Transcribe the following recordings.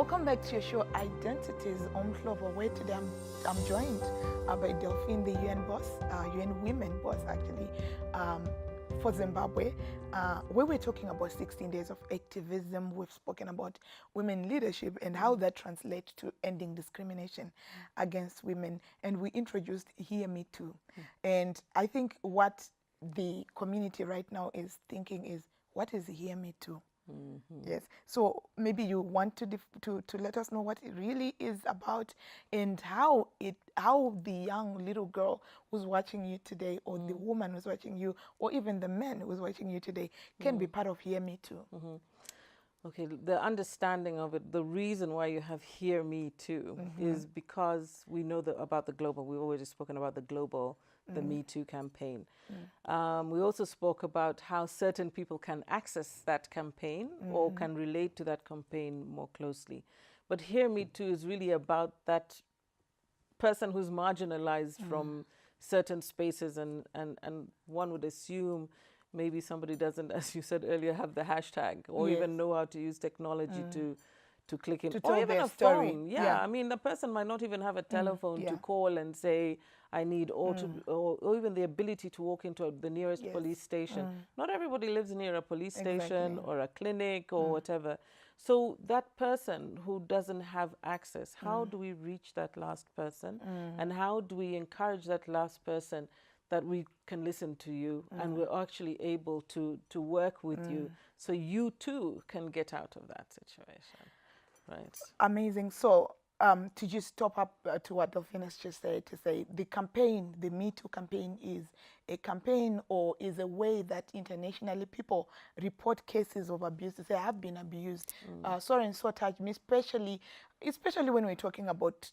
Welcome back to your show, Identities Umhlobo, where today I'm joined by Delphine, the UN boss, UN women boss actually, for Zimbabwe, where we're talking about 16 days of activism. We've spoken about women leadership and how that translates to ending discrimination against women. And we introduced Hear Me Too. And I think what the community right now is thinking is, what is Hear Me Too? Yes. So maybe you want to let us know what it really is about and how the young little girl who's watching you today, or the woman who's watching you, or even the man who's watching you today can be part of Hear Me Too. Okay, the understanding of it, the reason why you have Hear Me Too is because we know about the global, we've already spoken about the global, the Me Too campaign. We also spoke about how certain people can access that campaign or can relate to that campaign more closely. But Hear Me Too is really about that person who's marginalized from certain spaces, and one would assume maybe somebody doesn't, as you said earlier, have the hashtag or even know how to use technology to click in, or even a phone. Yeah, I mean, the person might not even have a telephone to call and say, I need, or even the ability to walk into the nearest police station. Not everybody lives near a police station or a clinic or whatever. So that person who doesn't have access, how do we reach that last person? And how do we encourage that last person that we can listen to you and we're actually able to work with you so you too can get out of that situation, right? Amazing. So to just top up to what Delphine has just said, to say the campaign, the Me Too campaign, is a campaign or is a way that internationally people report cases of abuse, to say, I have been abused, so and so touched me, especially when we're talking about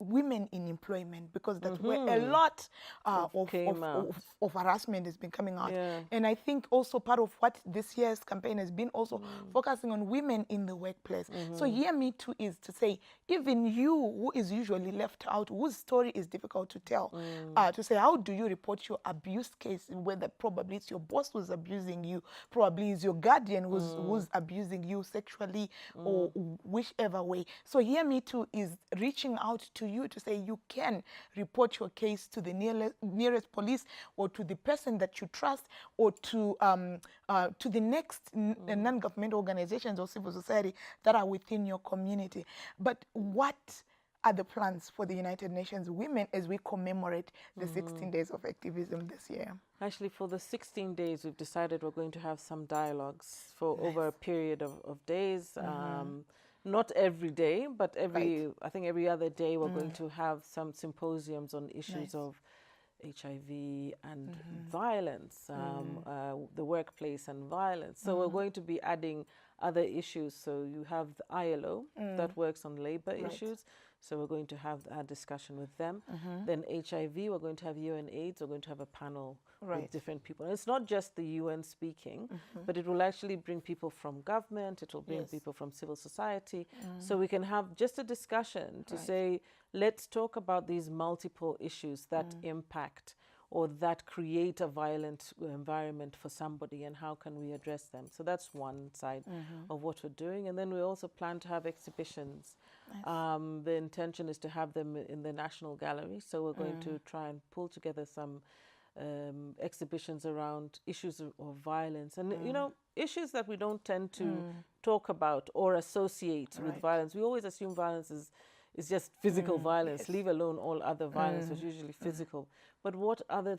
women in employment, because that's where a lot of harassment has been coming out. And I think also part of what this year's campaign has been also focusing on women in the workplace. So Hear Me Too is to say, even you who is usually left out, whose story is difficult to tell, to say, how do you report your abuse case, whether probably it's your boss who's abusing you, probably it's your guardian who's abusing you sexually, or whichever way. So Hear Me Too is reaching out to you to say you can report your case to the nearest police, or to the person that you trust, or to the next non-governmental organizations or civil society that are within your community. But what are the plans for the United Nations Women as we commemorate the 16 days of activism this year? Actually, for the 16 days, we've decided we're going to have some dialogues for over a period of days. Not every day, but I think every other day we're going to have some symposiums on issues of HIV and violence, the workplace and violence. So we're going to be adding other issues. So you have the ILO that works on labor issues. So we're going to have a discussion with them. Then HIV, we're going to have UN AIDS. We're going to have a panel with different people. And it's not just the UN speaking, but it will actually bring people from government. It will bring people from civil society. So we can have just a discussion to say, let's talk about these multiple issues that impact or that create a violent environment for somebody, and how can we address them. So that's one side of what we're doing. And then we also plan to have exhibitions. The intention is to have them in the National Gallery. So we're going to try and pull together some exhibitions around issues of violence. And, you know, issues that we don't tend to talk about or associate with violence. We always assume violence is just physical violence, leave alone all other violence, which is usually physical. But what other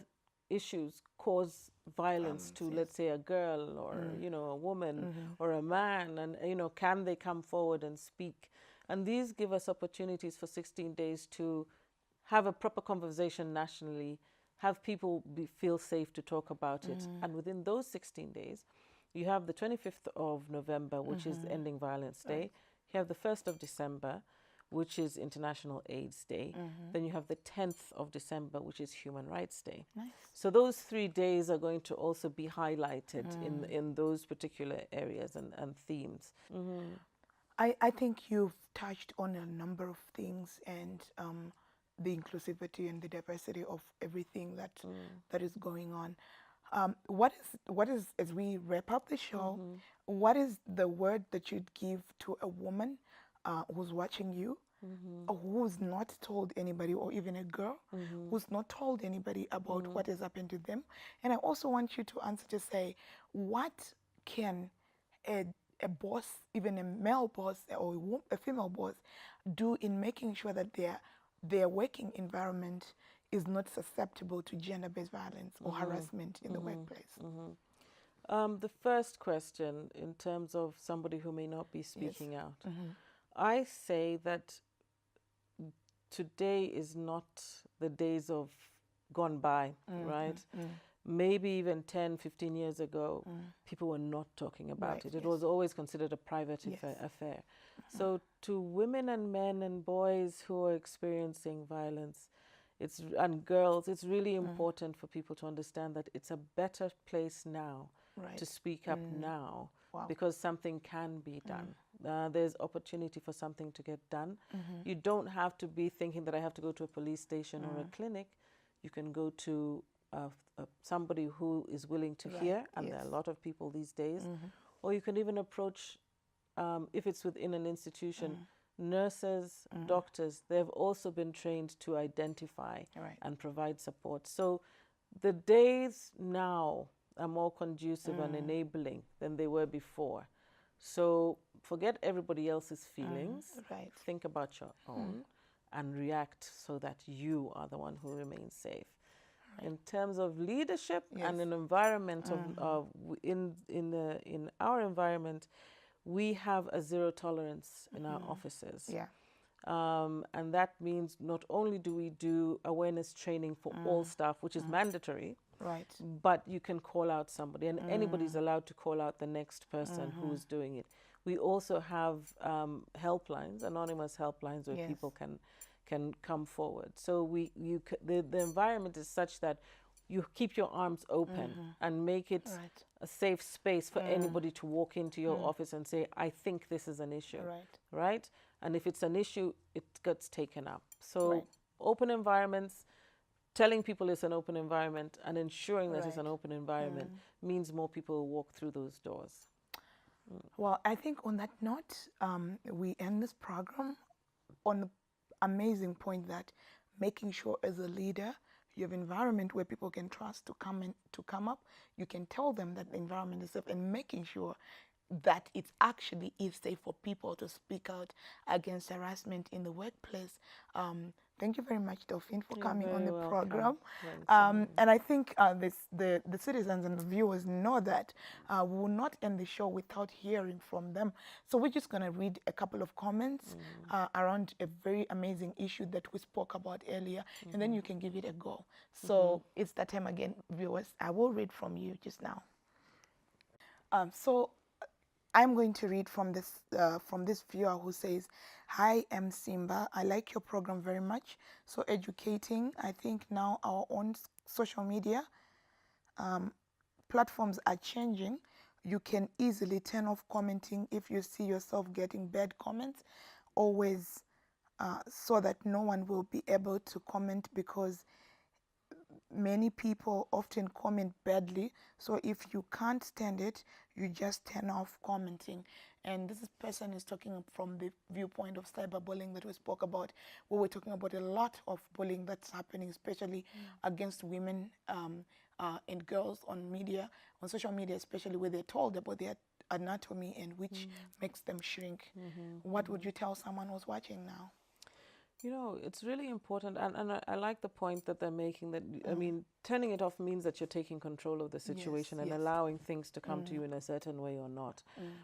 issues cause violence to, let's say, a girl or, you know, a woman or a man? And, you know, can they come forward and speak? And these give us opportunities for 16 days to have a proper conversation nationally, have people feel safe to talk about it. And within those 16 days, you have the 25th of November, which is Ending Violence Day. You have the 1st of December, which is International AIDS Day. Then you have the 10th of December, which is Human Rights Day. So those 3 days are going to also be highlighted in those particular areas and themes. I think you've touched on a number of things, and the inclusivity and the diversity of everything that is going on. What is, as we wrap up the show, what is the word that you'd give to a woman who's watching you, or who's not told anybody, or even a girl who's not told anybody about what has happened to them. And I also want you to answer to say, what can a boss, even a male boss or a female boss, do in making sure that their working environment is not susceptible to gender-based violence or harassment in the workplace? The first question, in terms of somebody who may not be speaking out, I say that today is not the days of gone by, right? Maybe even 10, 15 years ago, people were not talking about it. It was always considered a private affair. So to women and men and boys who are experiencing violence, and girls, it's really important for people to understand that it's a better place now to speak up now, because something can be done. There's opportunity for something to get done. You don't have to be thinking that I have to go to a police station or a clinic. You can go to somebody who is willing to hear, and there are a lot of people these days. Or you can even approach, if it's within an institution, nurses, doctors. They've also been trained to identify and provide support. So the days now are more conducive and enabling than they were before. So forget everybody else's feelings. Think about your own and react so that you are the one who remains safe. In terms of leadership and an environment in our environment, we have a zero tolerance in our offices. And that means not only do we do awareness training for all staff, which is mandatory, but you can call out somebody, and anybody's allowed to call out the next person who's doing it. We also have helplines, anonymous helplines, where people can come forward. So the environment is such that you keep your arms open and make it a safe space for anybody to walk into your office and say, I think this is an issue, right? And if it's an issue, it gets taken up. So open environments, telling people it's an open environment and ensuring that it's an open environment means more people will walk through those doors. Well, I think on that note, we end this program on the amazing point that making sure as a leader you have an environment where people can trust to come up. You can tell them that the environment is safe, and making sure that it actually is safe for people to speak out against harassment in the workplace. Thank you very much, Delphine, for coming on the program. And I think the citizens and the viewers know that we will not end the show without hearing from them. So we're just going to read a couple of comments around a very amazing issue that we spoke about earlier, and then you can give it a go. So it's that time again, viewers. I will read from you just now. So I'm going to read from this viewer who says, "Hi, I'm Simba. I like your program very much. So educating. I think now our own social media platforms are changing. You can easily turn off commenting if you see yourself getting bad comments. Always so that no one will be able to comment, because many people often comment badly. So if you can't stand it, you just turn off commenting." And this person is talking from the viewpoint of cyberbullying that we spoke about, where we're talking about a lot of bullying that's happening, especially against women and girls on social media, especially where they're told about their anatomy and which makes them shrink. What would you tell someone who's watching now? You know, it's really important, and I like the point that they're making, that, I mean, turning it off means that you're taking control of the situation and allowing things to come to you in a certain way or not.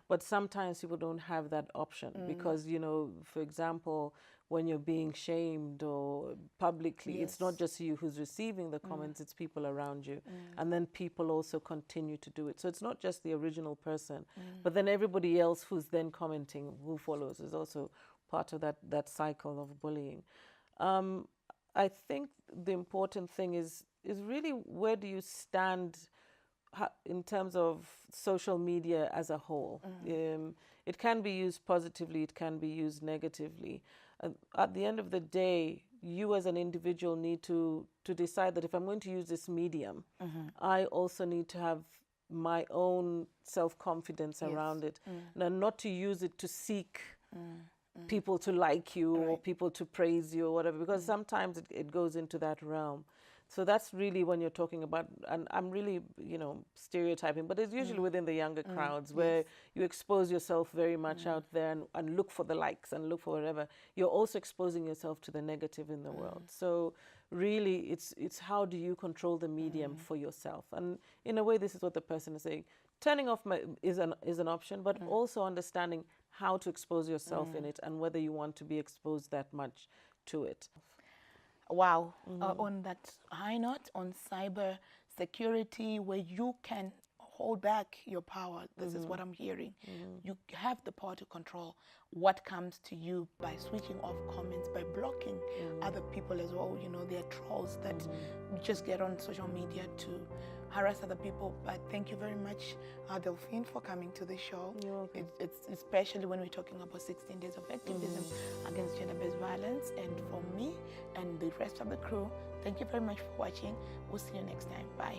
But sometimes people don't have that option because, you know, for example, when you're being shamed or publicly, it's not just you who's receiving the comments, it's people around you. And then people also continue to do it. So it's not just the original person, but then everybody else who's then commenting, who follows, is also part of that cycle of bullying. I think the important thing is really, where do you stand in terms of social media as a whole? It can be used positively, it can be used negatively. At the end of the day, you as an individual need to decide that if I'm going to use this medium, I also need to have my own self-confidence around it, and not to use it to seek people to like you or people to praise you or whatever, because sometimes it goes into that realm. So that's really when you're talking about, and I'm really, stereotyping, but it's usually within the younger crowds where you expose yourself very much out there and look for the likes and look for whatever. You're also exposing yourself to the negative in the world. So really, it's how do you control the medium for yourself? And in a way, this is what the person is saying. Turning off is an option, but also understanding how to expose yourself in it and whether you want to be exposed that much to it. Wow. On that high note, on cyber security, where you can hold back your power, this is what I'm hearing. You have the power to control what comes to you by switching off comments, by blocking other people as well. There are trolls that just get on social media to harass other people. But thank you very much, Delphine, for coming to the show. You're welcome. It's especially when we're talking about 16 days of activism against gender-based violence. And for me and the rest of the crew, thank you very much for watching. We'll see you next time. Bye.